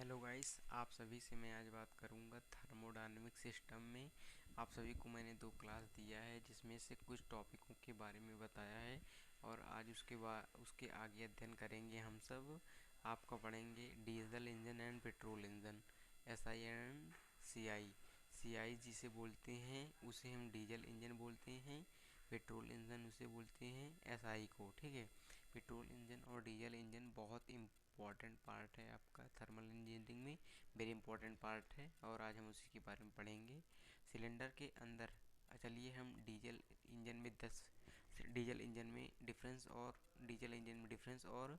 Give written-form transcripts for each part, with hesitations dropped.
Hello guys, आप सभी से मैं आज बात करूंगा थर्मोडायनेमिक सिस्टम में। आप सभी को मैंने 2 क्लास दिया है जिसमें से कुछ टॉपिकों के बारे में बताया है और आज उसके आगे अध्ययन करेंगे। हम सब आपका पढ़ेंगे diesel engine and petrol engine, SI and CI। CI जिसे बोलते हैं उसे हम डीजल इंजन बोलते हैं, पेट्रोल इंजन उसे बोलते हैं SI को। ठीक है, पेट्रोल इंजन और डीजल इंजन बहुत इम्पॉर्टेंट पार्ट है आपका थर्मल इंजीनियरिंग में, वेरी इंपॉर्टेंट पार्ट है और आज हम उसी के बारे में पढ़ेंगे। सिलेंडर के अंदर चलिए हम डीजल इंजन में डिफरेंस और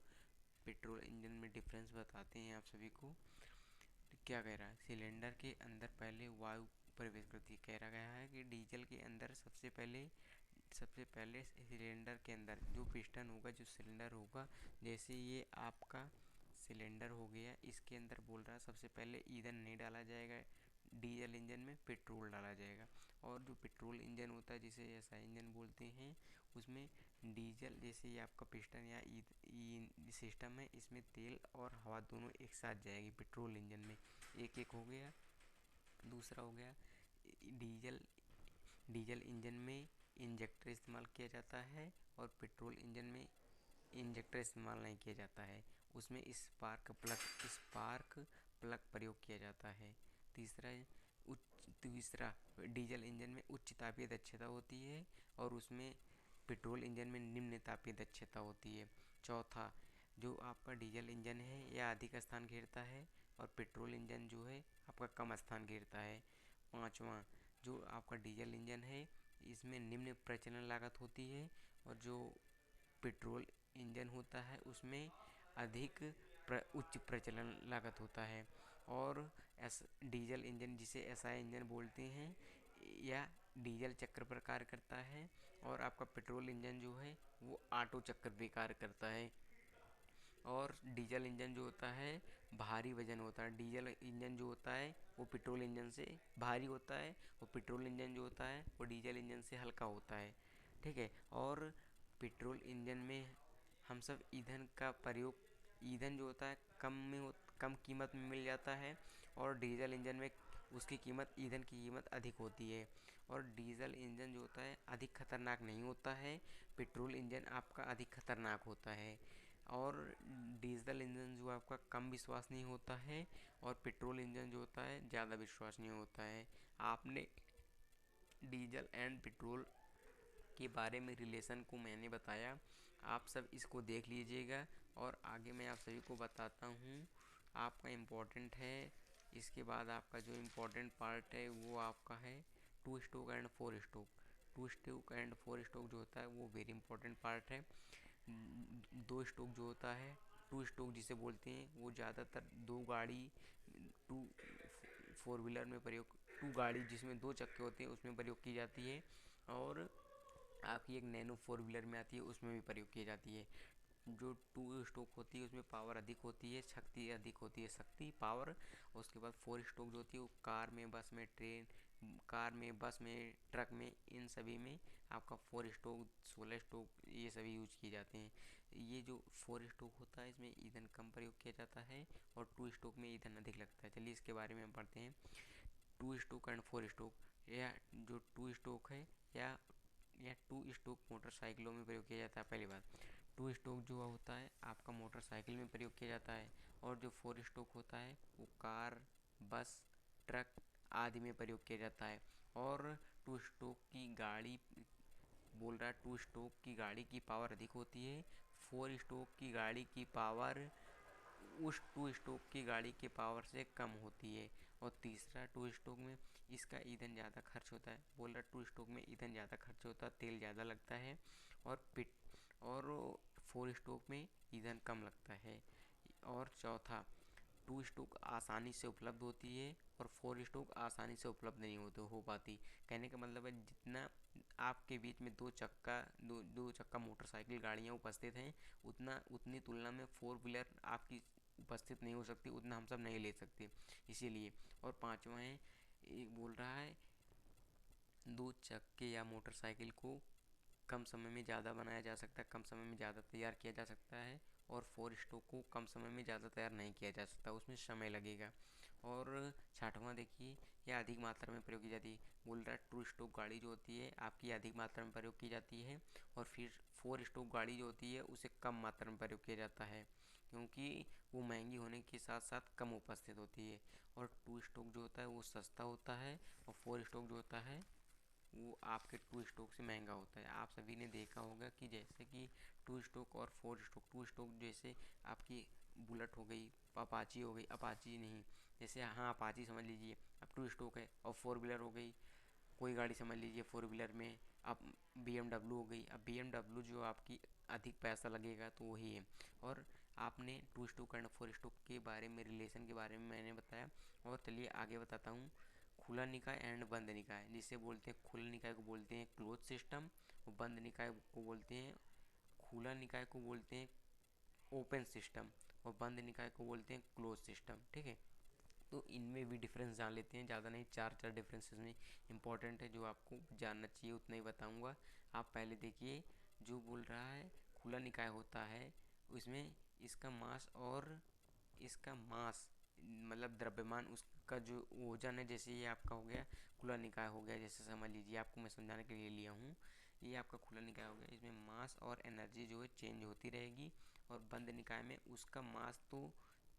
पेट्रोल इंजन में डिफरेंस बताते हैं आप सभी को। क्या कह रहा है, सिलेंडर के अंदर पहले वायु प्रवेश करती, कह रहा गया है कि डीजल के अंदर सबसे पहले सिलेंडर के अंदर जो पिस्टन होगा, जो सिलेंडर होगा, जैसे ये आपका सिलेंडर हो गया, इसके अंदर बोल रहा है सबसे पहले ईंधन नहीं डाला जाएगा, डीजल इंजन में पेट्रोल डाला जाएगा। और जो पेट्रोल इंजन होता है जिसे एसआई इंजन बोलते हैं, उसमें डीजल, जैसे ये आपका पिस्टन या सिस्टम है, इसमें तेल और हवा दोनों एक साथ जाएगी पेट्रोल इंजन में। एक एक हो गया। दूसरा हो गया डीजल डीजल इंजन में इंजेक्टर इस्तेमाल किया जाता है और पेट्रोल इंजन में इंजेक्टर इस्तेमाल नहीं किया जाता है, उसमें स्पार्क प्लग प्रयोग किया जाता है। तीसरा डीजल इंजन में उच्च तापीय दक्षता होती है और उसमें पेट्रोल इंजन में निम्न तापीय दक्षता होती है। चौथा, जो आपका डीजल इंजन है यह अधिक स्थान घेरता है और पेट्रोल इंजन जो है आपका कम स्थान घेरता है। पाँचवा, जो आपका डीजल इंजन है इसमें निम्न प्रचलन लागत होती है और जो पेट्रोल इंजन होता है उसमें उच्च प्रचलन लागत होता है। और डीजल इंजन जिसे एसआई इंजन बोलते हैं, या डीजल चक्र पर कार्य करता है और आपका पेट्रोल इंजन जो है वो ऑटो चक्र पे कार्य करता है। और डीजल इंजन जो होता है भारी वजन होता है, डीजल इंजन जो होता है वो पेट्रोल इंजन से भारी होता है और पेट्रोल इंजन जो होता है वो डीजल इंजन से हल्का होता है। ठीक है, और पेट्रोल इंजन में हम सब ईंधन जो होता है कम कीमत में मिल जाता है और डीजल इंजन में ईंधन की कीमत अधिक होती है। और डीजल इंजन जो होता है अधिक खतरनाक नहीं होता है, पेट्रोल इंजन आपका अधिक खतरनाक होता है। और डीजल इंजन जो आपका कम विश्वसनीय होता है और पेट्रोल इंजन जो होता है ज़्यादा विश्वसनीय होता है। आपने डीजल एंड पेट्रोल के बारे में रिलेशन को मैंने बताया, आप सब इसको देख लीजिएगा और आगे मैं आप सभी को बताता हूँ। आपका इम्पोर्टेंट है, इसके बाद आपका जो इम्पोर्टेंट पार्ट है वो आपका है 2 stroke and 4 stroke. 2 stroke and 4 stroke जो होता है वो वेरी इंपॉर्टेंट पार्ट है। 2 स्ट्रोक जो होता है, 2 स्ट्रोक जिसे बोलते हैं, वो ज़्यादातर टू फोर व्हीलर में प्रयोग, 2 गाड़ी जिसमें 2 चक्के होते हैं उसमें प्रयोग की जाती है। और आपकी एक नैनो 4 व्हीलर में आती है उसमें भी प्रयोग की जाती है। जो 2 स्ट्रोक होती है उसमें पावर अधिक होती है, शक्ति अधिक होती है, पावर। उसके बाद 4 स्ट्रोक जो होती है वो कार में, बस में, ट्रक में, इन सभी में आपका 4 स्ट्रोक, 16 स्ट्रोक ये सभी यूज किए जाते हैं। ये जो 4 स्ट्रोक होता है इसमें ईंधन कम प्रयोग किया जाता है और 2 स्ट्रोक में ईंधन अधिक लगता है। चलिए इसके बारे में हम पढ़ते हैं। 2 स्ट्रोक एंड 4 स्ट्रोक, या जो 2 स्ट्रोक है या 2 स्ट्रोक मोटरसाइकिलों में प्रयोग किया जाता है। पहली बात, 2 स्ट्रोक जो होता है आपका मोटरसाइकिल में प्रयोग किया जाता है और जो 4 स्ट्रोक होता है वो कार, बस, ट्रक आदि में प्रयोग किया जाता है। और 2 स्ट्रोक की गाड़ी बोल रहा है 2 स्ट्रोक की गाड़ी की पावर अधिक होती है, 4 स्ट्रोक की गाड़ी की पावर उस 2 स्ट्रोक की गाड़ी के पावर से कम होती है। और तीसरा, 2 स्ट्रोक में इसका ईंधन ज़्यादा खर्च होता है, बोल रहा 2 स्ट्रोक में ईंधन ज़्यादा खर्च होता है, तेल ज़्यादा लगता है। और 4 स्ट्रोक में ईंधन कम लगता है। और चौथा, 2 स्ट्रोक आसानी से उपलब्ध होती है और 4 स्ट्रोक आसानी से उपलब्ध नहीं हो पाती। कहने का मतलब है जितना आपके बीच में दो चक्का मोटरसाइकिल गाड़ियाँ उपस्थित हैं, उतनी तुलना में 4 व्हीलर आपकी उपस्थित नहीं हो सकती, उतना हम सब नहीं ले सकते इसीलिए। और पांचवा है, एक बोल रहा है 2 चक्के या मोटरसाइकिल को कम समय में ज़्यादा बनाया जा सकता है, कम समय में ज़्यादा तैयार किया जा सकता है और 4 स्ट्रोक को कम समय में ज़्यादा तैयार नहीं किया जा सकता, उसमें समय लगेगा। और 6वां देखिए, यह अधिक मात्रा में प्रयोग की जाती है। बोल रहा है 2 स्ट्रोक गाड़ी जो होती है आपकी अधिक मात्रा में प्रयोग की जाती है, और फिर 4 स्ट्रोक गाड़ी जो होती है उसे कम मात्रा में प्रयोग किया जाता है, क्योंकि वो महंगी होने के साथ साथ कम उपस्थित होती है। और 2 स्ट्रोक जो होता है वो सस्ता होता है, और 4 स्ट्रोक जो होता है वो आपके 2 स्ट्रोक से महंगा होता है। आप सभी ने देखा होगा कि जैसे कि 2 स्ट्रोक और 4 स्ट्रोक, 2 स्ट्रोक जैसे आपकी बुलेट हो गई, अपाची हो गई, अपाची नहीं, जैसे हाँ अपाची समझ लीजिए, अब 2 स्ट्रोक है। और 4 व्हीलर हो गई, कोई गाड़ी समझ लीजिए 4 व्हीलर में, अब BMW हो गई। अब BMW जो आपकी अधिक पैसा लगेगा तो वही है। और आपने 2 स्ट्रोक एंड 4 स्ट्रोक के बारे में, रिलेशन के बारे में मैंने बताया। और चलिए आगे बताता हूँ। खुला निकाय एंड बंद निकाय, जिसे बोलते हैं, खुले निकाय को बोलते हैं क्लोज सिस्टम, और बंद निकाय को बोलते हैं, खुला निकाय को बोलते हैं ओपन सिस्टम, और बंद निकाय को बोलते हैं क्लोज सिस्टम। ठीक है, तो इनमें भी डिफरेंस जान लेते हैं, ज़्यादा नहीं, चार डिफरेंसेस में इंपॉर्टेंट है जो आपको जानना चाहिए उतना ही बताऊंगा। आप पहले देखिए, जो बोल रहा है खुला निकाय होता है उसमें इसका मास और इसका मास मतलब द्रव्यमान, उसका जो वजन है, जैसे ये आपका हो गया खुला निकाय हो गया, जैसे समझ लीजिए, आपको मैं समझाने के लिए लिया हूँ, ये आपका खुला निकाय हो गया, इसमें मास और एनर्जी जो है चेंज होती रहेगी। और बंद निकाय में उसका मास तो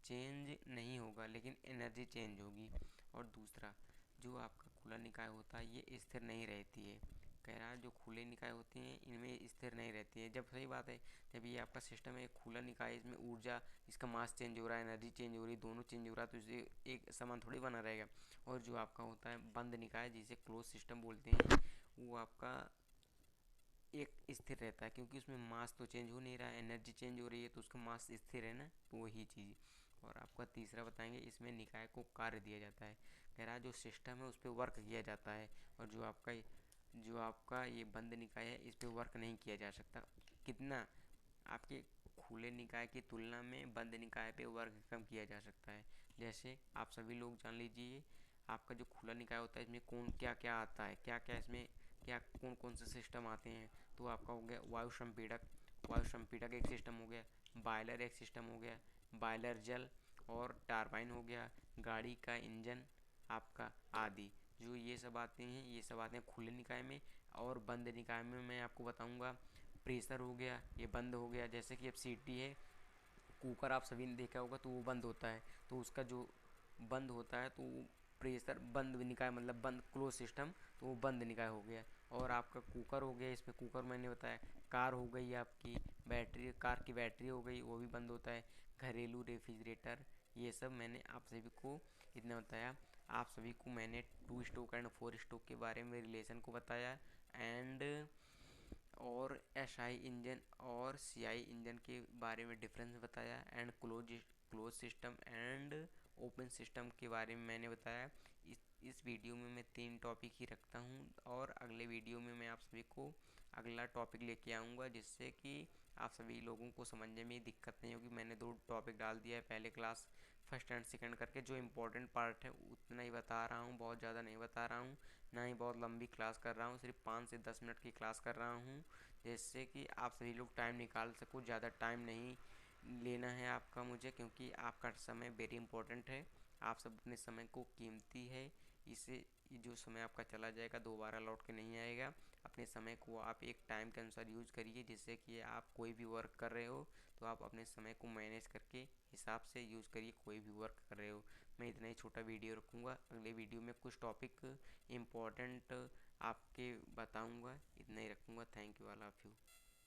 चेंज नहीं होगा लेकिन एनर्जी चेंज होगी। और दूसरा, जो आपका खुला निकाय होता है ये स्थिर नहीं रहती है। कह रहा है जो खुले निकाय होते हैं इनमें स्थिर नहीं रहती है। जब सही बात है, जब ये आपका सिस्टम है खुला निकाय, इसमें ऊर्जा, इसका मास चेंज हो रहा है, एनर्जी चेंज हो रही है, दोनों चेंज हो रहा है, तो इसे एक समान थोड़ी बना रहेगा। और जो आपका होता है बंद निकाय, जिसे क्लोज सिस्टम बोलते हैं, वो आपका एक स्थिर रहता है, क्योंकि उसमें मास तो चेंज हो नहीं रहा है, एनर्जी चेंज हो रही है, तो उसका मास स्थिर है ना, तो वही चीज़। और आपका तीसरा बताएंगे, इसमें निकाय को कार्य दिया जाता है। कह रहा है जो सिस्टम है उस पर वर्क किया जाता है, और जो आपका ये बंद निकाय है इस पर वर्क नहीं किया जा सकता। कितना? आपके खुले निकाय की तुलना में बंद निकाय पे वर्क कम किया जा सकता है। जैसे आप सभी लोग जान लीजिए, आपका जो खुला निकाय होता है इसमें कौन क्या क्या आता है, क्या क्या इसमें, क्या कौन कौन से सिस्टम आते हैं। तो आपका हो गया वायु संपीड़क, वायु संपीड़क एक सिस्टम हो गया, बॉयलर एक सिस्टम हो गया, बॉयलर जल और टारबाइन हो गया, गाड़ी का इंजन आपका आदि, जो ये सब आते हैं, ये सब आते हैं खुले निकाय में। और बंद निकाय में मैं आपको बताऊंगा, प्रेशर हो गया, ये बंद हो गया। जैसे कि अब सीटी है, कुकर आप सभी ने देखा होगा, तो वो बंद होता है, तो उसका जो बंद होता है तो प्रेशर बंद निकाय, मतलब बंद क्लोज सिस्टम, तो वो बंद निकाय हो गया। और आपका कुकर हो गया, इसमें कुकर मैंने बताया। कार हो गई आपकी, बैटरी, कार की बैटरी हो गई, वो भी बंद होता है। घरेलू रेफ्रिजरेटर, ये सब मैंने आप सभी को इतना बताया। आप सभी को मैंने 2 स्ट्रोक एंड 4 स्ट्रोक के बारे में रिलेशन को बताया, एंड और एसआई इंजन और सीआई इंजन के बारे में डिफरेंस बताया, and close system and open system के बारे में मैंने बताया। इस वीडियो में मैं 3 टॉपिक ही रखता हूँ, और अगले वीडियो में मैं आप सभी को अगला टॉपिक लेके आऊँगा, जिससे कि आप सभी लोगों को समझने में दिक्कत नहीं होगी। मैंने 2 टॉपिक डाल दिया है पहले क्लास, फर्स्ट एंड सेकंड करके। जो इम्पोर्टेंट पार्ट है उतना ही बता रहा हूँ, बहुत ज़्यादा नहीं बता रहा हूँ, ना ही बहुत लंबी क्लास कर रहा हूँ, सिर्फ 5 से 10 मिनट की क्लास कर रहा हूँ, जिससे कि आप सभी लोग टाइम निकाल सको। ज़्यादा टाइम नहीं लेना है आपका मुझे, क्योंकि आपका समय वेरी इंपॉर्टेंट है। आप सब अपने समय को, कीमती है, इसे, जो समय आपका चला जाएगा दोबारा लौट के नहीं आएगा। अपने समय को आप एक टाइम के अनुसार यूज करिए, जिससे कि आप कोई भी वर्क कर रहे हो तो आप अपने समय को मैनेज करके हिसाब से यूज़ करिए, कोई भी वर्क कर रहे हो। मैं इतना ही छोटा वीडियो रखूँगा, अगले वीडियो में कुछ टॉपिक इम्पोर्टेंट आपके बताऊँगा। इतना ही रखूँगा। Thank you all of you.